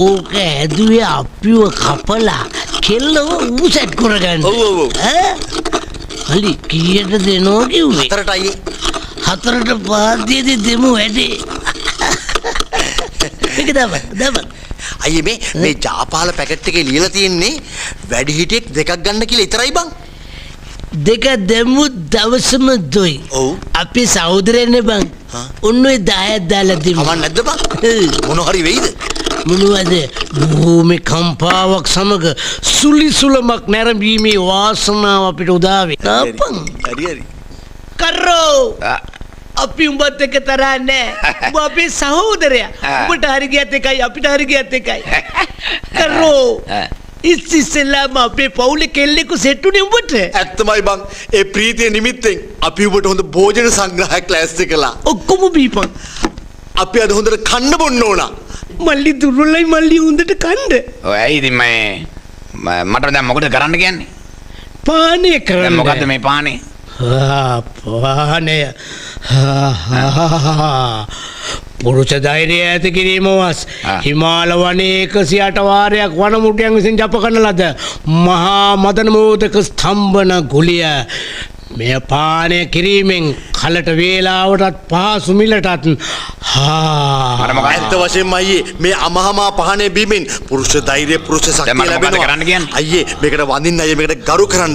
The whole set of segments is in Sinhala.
ඕක ඇදුවේ අපිව කපලා කෙල්ලව ඌසැට් කරගන්න. ඔව් ඔව් ඔව්. අලි කීයට දෙනෝ කිව්වේ? 4ට අයියේ. 4ට පාදියේදී දෙමු වැඩේ. මේක දමන්න. අයියේ මේ ජාපාල පැකට් එකේ ලියලා තියෙන්නේ වැඩි හිටියෙක් දෙකක් ගන්න කියලා විතරයි බං. දෙක දෙමු දවසම දොයි. ඔව්. අපි සහෝදරයනේ බං. ඔන්න ඔය 10ක් දාලා දෙමු. කමක් නැද්ද බං? මොන හරි වෙයිද? මොනවද භූමි කම්පාවක් සමග සුලිසුලමක් නැරඹීමේ වාසනාව අපිට උදා වේ. නාපන්. හරි. කරෝ. අපි උඹත් එක්ක තරහ නැහැ. උඹ අපේ සහෝදරයා. උඹට හරි ගියත් එකයි අපිට හරි ගියත් එකයි. කරෝ. ඉස්සෙල්ලාම අපේ පවුලේ කෙල්ලෙකු සෙට්ටුනේ උඹට. ඇත්තමයි බං. ඒ ප්‍රීතිය නිමිත්තෙන් අපි උඹට හොඳ භෝජන සංග්‍රහයක් ලෑස්ති කළා. ඔක්කොම බීපන්. අපි අද හොඳට කන්න බොන්න ඕන. මල්ලි දුර්වලයි මල්ලි හොඳට කන්න. ඔය ඇයි ඉතින් මට දැන් මොකද කරන්න කියන්නේ? පානේ කරන්න. දැන් මොකද්ද මේ පානේ? පානය. පුරුෂ ධෛර්යය ඇති කිරීම වස් හිමාල වනයේ 108 වාරයක් වනමුටයන් විසින් ජප කරන ලද මහා මදන මෝදක ස්තම්භන ගුලිය මෙය පානය කිරීමෙන් කලට වේලාවටත් පහසු මිලටත් ඇත්ත වශයෙන්ම අයියේ මේ අමහමා පහනේ බීමෙන් පුරුෂ ධෛර්ය පුරුෂ ශක්තිය ලැබෙනවා. කරන්න කියන්නේ? අයියේ මේකට වඳින්න අයියේ මේකට ගරු කරන්න.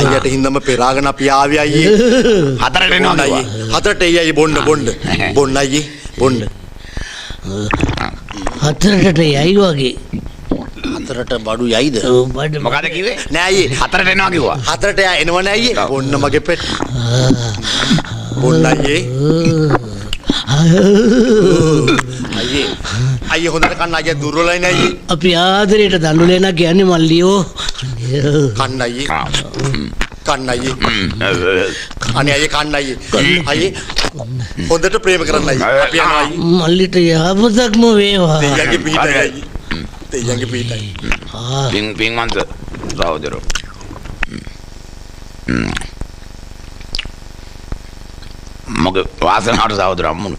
අයියට හින්දම පෙරාගෙන අපි ආවේ අයියේ. 4ට එනවා අයියේ. 4ට එයි අයියේ බොන්න අයියේ බොන්න. 4ට යයි වගේ. 4ට බඩු යයිද? බඩ මොකද කිව්වේ? නෑ අයියේ 4ට එනවා කිව්වා. 4ට එනවනේ අයියේ. බොන්න මගේ පෙට්. බොන්න අයියේ. අයියේ හොඳට කන්න අයියා දුර්වලයි නේ අයියේ. අපි ආදරයට දඬුලේ නා කියන්නේ මල්ලියෝ. කන්න අයියේ. කන්න අයියේ. අනේ අයියේ කන්න අයියේ. අයියේ හොඳට ප්‍රේම කරන්න අයියේ. අපි යනවා අයියේ. මල්ලිට යහපතක්ම වේවා. දෙයියන්ගේ පිටයි අයියේ. දෙයියන්ගේ පිටයි. පින්වන්ත සහෝදරෝ. මගේ වාසනාවට සහෝදර අම්මුණු.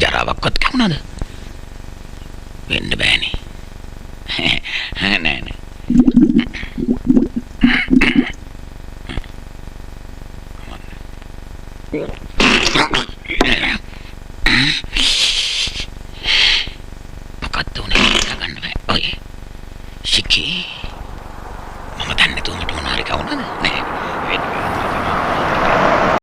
ජරාවක්වත් කවුනද? වෙන්න බෑනේ. නෑ. මොකක්ද උනේ? ගන්න බෑ. ඔය. Shiki.